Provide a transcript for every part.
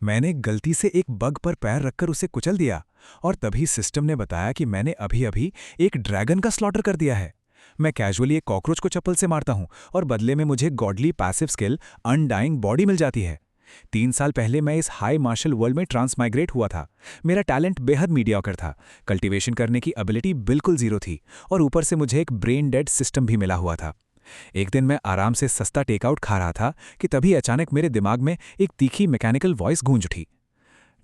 मैंने गलती से एक बग पर पैर रखकर उसे कुचल दिया और तभी सिस्टम ने बताया कि मैंने अभी-अभी एक ड्रैगन का स्लॉटर कर दिया है। मैं कैजुअली एक कॉकरोच को चप्पल से मारता हूं और बदले में मुझे godly passive skill undying body मिल जाती है। 3 साल पहले मैं इस हाई मार्शल वर्ल्ड में ट्रांसमाइग्रेट हुआ था। मेरा टैलेंट बेहद मीडियोकर था, कल्टीवेशन करने की एबिलिटी बिल्कुल जीरो थी और ऊपर से मुझे एक ब्रेन डेड सिस्टम भी मिला हुआ था। एक दिन मैं आराम से सस्ता टेकआउट खा रहा था कि तभी अचानक मेरे दिमाग में एक तीखी मैकेनिकल वॉइस गूंज उठी।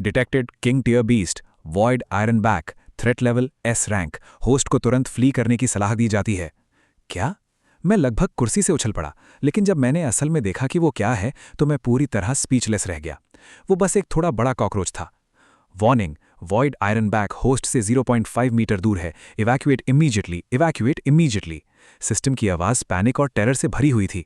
Detected king tier beast, void iron back, threat level S rank, host को तुरंत फ्ली करने की सलाह दी जाती है। क्या? मैं लगभग कुर्सी से उछल पड़ा, लेकिन जब मैंने असल में देखा कि वो क्या है तो मैं पूरी तरह स्पीचलेस रह गया। वो बस एक थोड़ा बड़ा कॉकरोच था। Warning, void iron back host से 0.5 मीटर दूर है, evacuate immediately, evacuate immediately. System की आवाज़ पैनिक और टेरर से भरी हुई थी।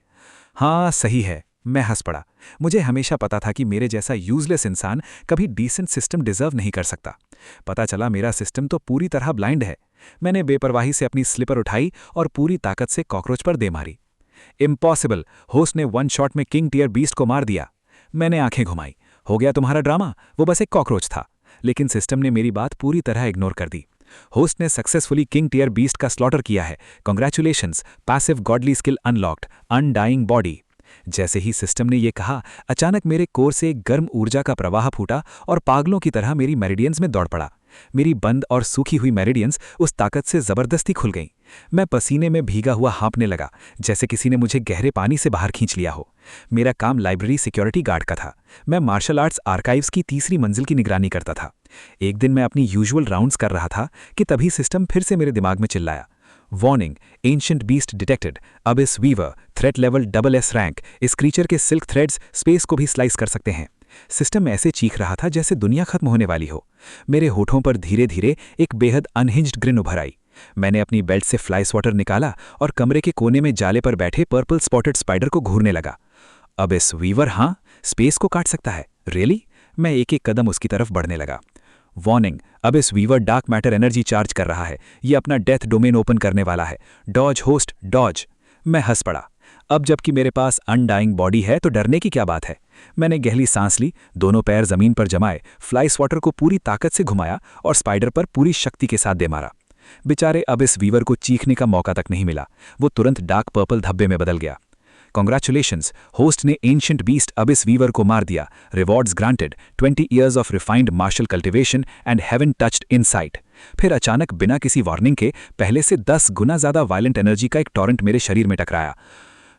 हाँ, सही है। मैं हंस पड़ा। मुझे हमेशा पता था कि मेरे जैसा यूजलेस इंसान कभी डिसेंट सिस्टम डिजर्व नहीं कर सकता। पता चला मेरा सिस्टम तो पूरी तरह ब्लाइंड है। मैंने बेपरवाही से अपनी स्लिपर उठाई और पूरी ताकत से कॉकरोच पर दे मारी। इम्पॉसिबल, होस्ट ने वन शॉट में किंग टियर बीस्ट को मार दिया। मैंने आंखें घुमाई। हो गया तुम्हारा ड्रामा, वो बस एक कॉकरोच था। लेकिन सिस्टम ने मेरी बात पूरी तरह इग्नोर कर दी। होस्ट ने सक्सेसफुली किंग टियर बीस्ट का स्लॉटर किया है। Congratulations, passive godly skill unlocked, undying body. जैसे ही सिस्टम ने यह कहा, अचानक मेरे कोर से एक गर्म ऊर्जा का प्रवाह फूटा और पागलों की तरह मेरी मेरिडियंस में दौड़ पड़ा। मेरी बंद और सूखी हुई मेरिडियंस उस ताकत से जबरदस्ती खुल गईं। मैं पसीने में भीगा हुआ हाँफने लगा, जैसे किसी ने मुझे गहरे पानी से बाहर खींच लिया हो। मेरा काम लाइब्रेरी सिक्योरिटी गार्ड का था। मैं मार्शल आर्ट्स आर्काइव्स की तीसरी मंजिल की निगरानी करता था। एक दिन मैं अपनी यूजुअल राउंड्स कर रहा था कि तभी सिस्टम फिर से मेरे दिमाग में चिल्लाया। Warning, ancient beast detected, abyss weaver, threat level double S rank. इस क्रीचर के सिल्क थ्रेड्स स्पेस को भी स्लाइस कर सकते हैं। सिस्टम ऐसे चीख रहा था जैसे दुनिया खत्म होने वाली हो। मेरे होठों पर धीरे धीरे एक बेहद अनहिंज्ड ग्रिन उभर आई। मैंने अपनी बेल्ट से फ्लाई स्वॉटर निकाला और कमरे के कोने में जाले पर बैठे पर्पल स्पॉटेड स्पाइडर को घूरने लगा। अबिस वीवर, हाँ, स्पेस को काट सकता है, रियली? मैं एक एक कदम उसकी तरफ बढ़ने लगा। वार्निंग, अब इस weaver dark matter energy charge कर रहा है। ये अपना डेथ डोमेन ओपन करने वाला है। Dodge host, dodge. मैं हंस पड़ा। अब जबकि मेरे पास अनडाइंग बॉडी है तो डरने की क्या बात है। मैंने गहरी सांस ली, दोनों पैर जमीन पर जमाए, फ्लाई स्वॉटर को पूरी ताकत से घुमाया और स्पाइडर पर पूरी शक्ति के साथ दे मारा। बेचारे अब इस वीवर को चीखने का मौका तक नहीं मिला। वो तुरंत डार्क पर्पल धब्बे में बदल गया। कॉन्ग्रेचुलेशंस, होस्ट ने एंशिएंट बीस्ट अबिस वीवर को मार दिया। Rewards granted, 20 years of refined martial cultivation and heaven touched insight. फिर अचानक बिना किसी वार्निंग के पहले से 10 गुना ज्यादा वायलेंट एनर्जी का एक टॉरेंट मेरे शरीर में टकराया।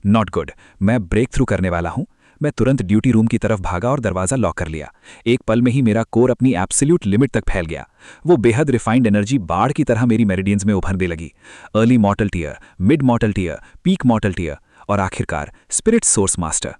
नॉट गुड, मैं ब्रेक थ्रू करने वाला हूं। मैं तुरंत ड्यूटी रूम की तरफ भागा और दरवाजा लॉक कर लिया। एक पल में ही मेरा कोर अपनी एब्सोल्यूट लिमिट तक फैल गया। वो बेहद रिफाइंड एनर्जी बाढ़ की तरह मेरी मेरिडियंस में उभरने लगी। Early mortal tier, mid mortal tier, peak mortal tier और आखिरकार स्पिरिट सोर्स मास्टर।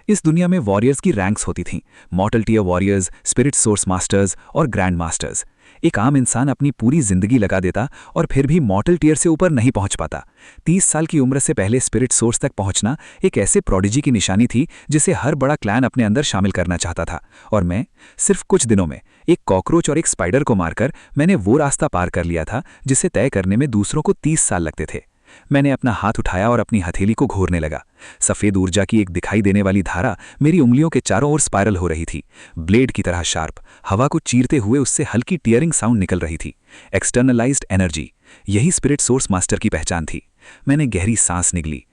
इस दुनिया में वॉरियर्स की रैंक्स होती थीं, mortal tier warriors, spirit source masters और ग्रैंड मास्टर्स। एक आम इंसान अपनी पूरी जिंदगी लगा देता और फिर भी मॉर्टल टीयर से ऊपर नहीं पहुंच पाता। 30 साल की उम्र से पहले स्पिरिट सोर्स तक पहुंचना एक ऐसे प्रोडिजी की निशानी थी जिसे हर बड़ा क्लैन अपने अंदर शामिल करना चाहता था। और मैं सिर्फ कुछ दिनों में एक कॉकरोच और एक स्पाइडर को मारकर मैंने वो रास्ता पार कर लिया था जिसे तय करने में दूसरों को 30 साल लगते थे। मैंने अपना हाथ उठाया और अपनी हथेली को घूरने लगा। सफेद ऊर्जा की एक दिखाई देने वाली धारा मेरी उंगलियों के चारों ओर स्पाइरल हो रही थी, ब्लेड की तरह शार्प। हवा को चीरते हुए उससे हल्की टीयरिंग साउंड निकल रही थी। एक्सटर्नलाइज्ड एनर्जी, यही स्पिरिट सोर्स मास्टर की पहचान थी। मैंने गहरी सांस निगली।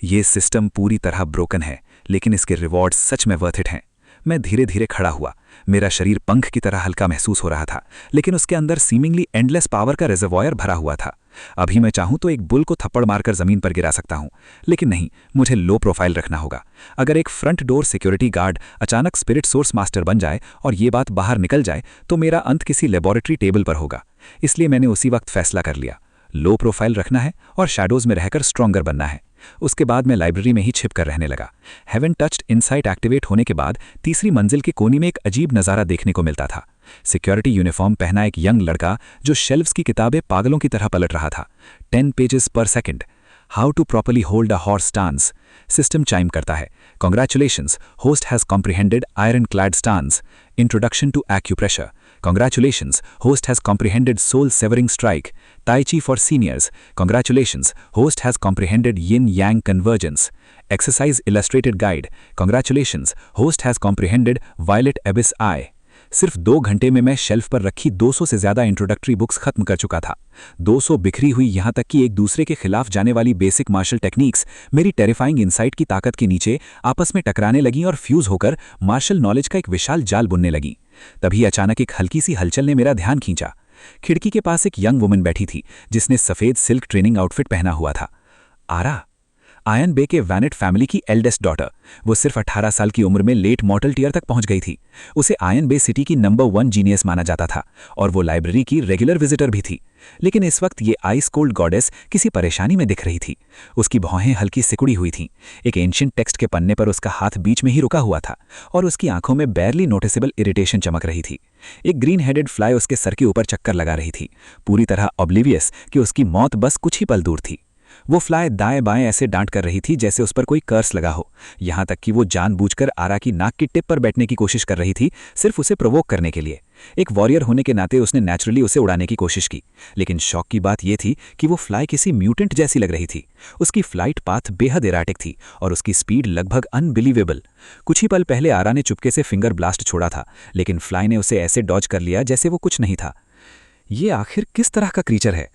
ये सिस्टम पूरी तरह ब्रोकन है, लेकिन इसके रिवॉर्ड्स सच में वर्थ इट हैं। मैं धीरे धीरे खड़ा हुआ। मेरा शरीर पंख की तरह हल्का महसूस हो रहा था, लेकिन उसके अंदर सीमिंगली एंडलेस पावर का रिजर्वॉयर भरा हुआ था। अभी मैं चाहूं तो एक बुल को थप्पड़ मारकर जमीन पर गिरा सकता हूं, लेकिन नहीं, मुझे लो प्रोफाइल रखना होगा। अगर एक फ्रंट डोर सिक्योरिटी गार्ड अचानक स्पिरिट सोर्स मास्टर बन जाए और ये बात बाहर निकल जाए तो मेरा अंत किसी लेबोरेटरी टेबल पर होगा। इसलिए मैंने उसी वक्त फैसला कर लिया, लो प्रोफाइल रखना है और शैडोज में रहकर स्ट्रॉन्गर बनना है। उसके बाद मैं लाइब्रेरी में ही छिप कर रहने लगा। हेवन टच्ड इनसाइट एक्टिवेट होने के बाद तीसरी मंजिल के कोने में एक अजीब नज़ारा देखने को मिलता था। सिक्योरिटी यूनिफॉर्म पहना एक यंग लड़का जो शेल्व्स की किताबें पागलों की तरह पलट रहा था। 10 पेजेस पर second, how to properly hold a horse stance. System chime करता है, congratulations, host has comprehended ironclad stance, introduction to acupressure, Congratulations, host has comprehended soul-severing strike. Tai Chi for seniors. Congratulations, host has comprehended yin-yang convergence. Exercise illustrated guide. Congratulations, host has comprehended violet abyss eye. सिर्फ 2 घंटे में मैं shelf पर रखी 200 से ज़्यादा introductory books खत्म कर चुका था। 200 बिखरी हुई यहाँ तक कि एक दूसरे के खिलाफ जाने वाली बेसिक मार्शल टेक्निक्स मेरी टेरिफाइंग इनसाइट की ताकत के नीचे आपस में टकराने लगी और फ्यूज होकर मार्शल नॉलेज का एक विशाल जाल बुनने लगी। तभी अचानक एक हल्की सी हलचल ने मेरा ध्यान खींचा। खिड़की के पास एक यंग वुमन बैठी थी जिसने सफ़ेद सिल्क ट्रेनिंग आउटफिट पहना हुआ था। आरा, आयन बे के वैनेट फैमिली की एल्डेस्ट डॉटर। वो सिर्फ 18 साल की उम्र में लेट मॉर्टल टियर तक पहुंच गई थी। उसे आयन बे सिटी की नंबर 1 जीनियस माना जाता था और वो लाइब्रेरी की रेगुलर विजिटर भी थी। लेकिन इस वक्त ये आइस कोल्ड गॉडेस किसी परेशानी में दिख रही थी। उसकी भौहें हल्की सिकुड़ी हुई थीं। एक एंशिएंट टेक्स्ट के पन्ने पर उसका हाथ बीच में ही रुका हुआ था और उसकी आंखों में बैरली नोटिसेबल इरिटेशन चमक रही थी। एक ग्रीन हेडेड फ्लाई उसके सर के ऊपर चक्कर लगा रही थी, पूरी तरह ऑब्लिवियस कि उसकी मौत बस कुछ ही पल दूर थी। वो फ्लाई दाएं बाएं ऐसे डांट कर रही थी जैसे उस पर कोई कर्स लगा हो। यहाँ तक कि वो जानबूझकर आरा की नाक की टिप पर बैठने की कोशिश कर रही थी, सिर्फ उसे प्रोवोक करने के लिए। एक वॉरियर होने के नाते उसने नेचुरली उसे उड़ाने की कोशिश की, लेकिन शौक की बात यह थी कि वो फ्लाई किसी म्यूटेंट जैसी लग रही थी। उसकी फ्लाइट पाथ बेहद एराटिक थी और उसकी स्पीड लगभग अनबिलीवेबल। कुछ ही पल पहले आरा ने चुपके से फिंगर ब्लास्ट छोड़ा था, लेकिन फ्लाई ने उसे ऐसे डॉज कर लिया जैसे वो कुछ नहीं था। ये आखिर किस तरह का क्रीचर है?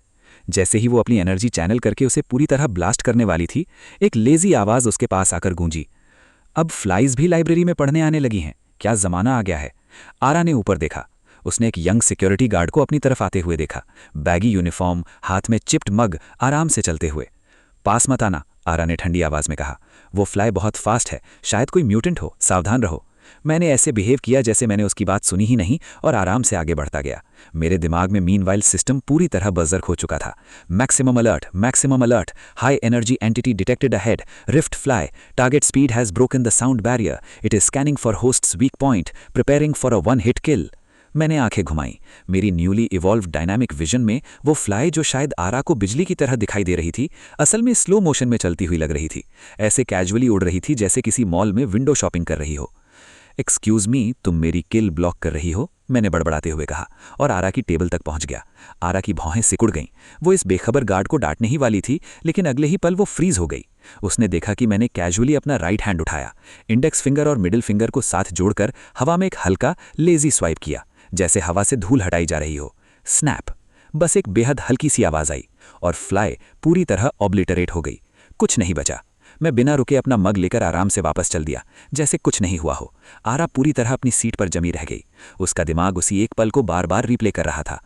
जैसे ही वो अपनी एनर्जी चैनल करके उसे पूरी तरह ब्लास्ट करने वाली थी, एक लेजी आवाज़ उसके पास आकर गूंजी। अब फ्लाइज भी लाइब्रेरी में पढ़ने आने लगी हैं, क्या ज़माना आ गया है? आरा ने ऊपर देखा। उसने एक यंग सिक्योरिटी गार्ड को अपनी तरफ आते हुए देखा, बैगी यूनिफॉर्म, हाथ में चिप्ड मग, आराम से चलते हुए। पास मत आना, आरा ने ठंडी आवाज़ में कहा। वो फ्लाई बहुत फास्ट है, शायद कोई म्यूटेंट हो, सावधान रहो। मैंने ऐसे बिहेव किया जैसे मैंने उसकी बात सुनी ही नहीं और आराम से आगे बढ़ता गया। मेरे दिमाग में मीनवाइल सिस्टम पूरी तरह बजर हो चुका था। Maximum alert, high energy entity detected ahead, rift fly, target speed has broken the sound barrier, it is scanning for hosts weak point, preparing for a 1 hit kill. मैंने आंखें घुमाई। मेरी newly evolve dynamic vision में वो fly जो शायद आरा को बिजली की तरह दिखाई दे रही थी, असल में स्लो मोशन में चलती हुई लग रही थी। ऐसे कैजुअली उड़ रही थी जैसे किसी मॉल में विंडो शॉपिंग कर रही हो। एक्सक्यूज़ मी, तुम मेरी किल ब्लॉक कर रही हो, मैंने बड़बड़ाते हुए कहा और आरा की टेबल तक पहुंच गया। आरा की भौहें सिकुड़ गईं। वो इस बेखबर गार्ड को डांटने ही वाली थी, लेकिन अगले ही पल वो फ्रीज हो गई। उसने देखा कि मैंने कैजुअली अपना राइट हैंड उठाया, इंडेक्स फिंगर और मिडिल फिंगर को साथ जोड़कर हवा में एक हल्का लेजी स्वाइप किया, जैसे हवा से धूल हटाई जा रही हो। स्नैप! बस एक बेहद हल्की सी आवाज़ आई और फ्लाई पूरी तरह ऑब्लिटरेट हो गई। कुछ नहीं बचा। मैं बिना रुके अपना मग लेकर आराम से वापस चल दिया, जैसे कुछ नहीं हुआ हो। आरा पूरी तरह अपनी सीट पर जमी रह गई। उसका दिमाग उसी एक पल को बार बार रिप्ले कर रहा था।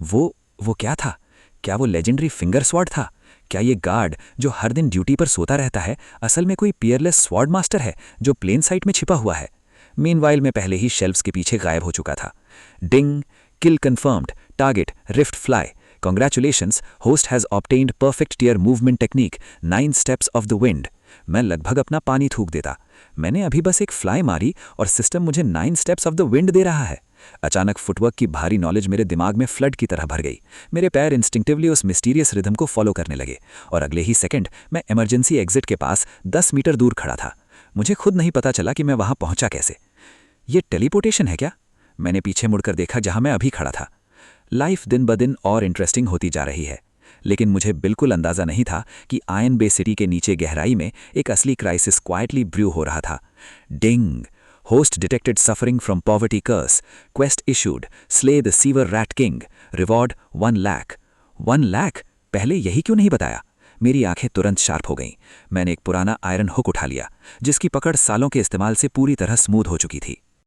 वो क्या था? क्या वो लेजेंडरी फिंगर स्वॉर्ड था? क्या ये गार्ड जो हर दिन ड्यूटी पर सोता रहता है, असल में कोई पियरलेस स्वॉर्ड मास्टर है जो प्लेन साइट में छिपा हुआ है? मीनवाइल मैं पहले ही शेल्फ्स के पीछे गायब हो चुका था। Ding! Kill confirmed, target rift fly. Congratulations, host has obtained perfect tier movement technique, 9 steps of the wind. मैं लगभग अपना पानी थूक देता। मैंने अभी बस एक फ्लाई मारी और सिस्टम मुझे 9 steps of the wind दे रहा है। अचानक फुटवर्क की भारी नॉलेज मेरे दिमाग में फ्लड की तरह भर गई। मेरे पैर इंस्टिंक्टिवली उस मिस्टीरियस रिदम को फॉलो करने लगे और अगले ही सेकंड मैं इमरजेंसी एग्जिट के पास 10 मीटर दूर खड़ा था। मुझे खुद नहीं पता चला कि मैं वहां पहुंचा कैसे। ये टेलीपोर्टेशन है क्या? मैंने पीछे मुड़कर देखा जहां मैं अभी खड़ा था। लाइफ दिन ब दिन और इंटरेस्टिंग होती जा रही है, लेकिन मुझे बिल्कुल अंदाजा नहीं था कि आयन बे सिटी के नीचे गहराई में एक असली क्राइसिस क्वाइटली ब्रू हो रहा था। Ding! Host detected suffering from poverty curse, quest issued, slay the sewer rat king, reward 1 lakh. 1 lakh? पहले यही क्यों नहीं बताया? मेरी आंखें तुरंत शार्प हो गईं। मैंने एक पुराना आयरन हुक उठा लिया, जिसकी पकड़ सालों के इस्तेमाल से पूरी तरह स्मूथ हो चुकी थी।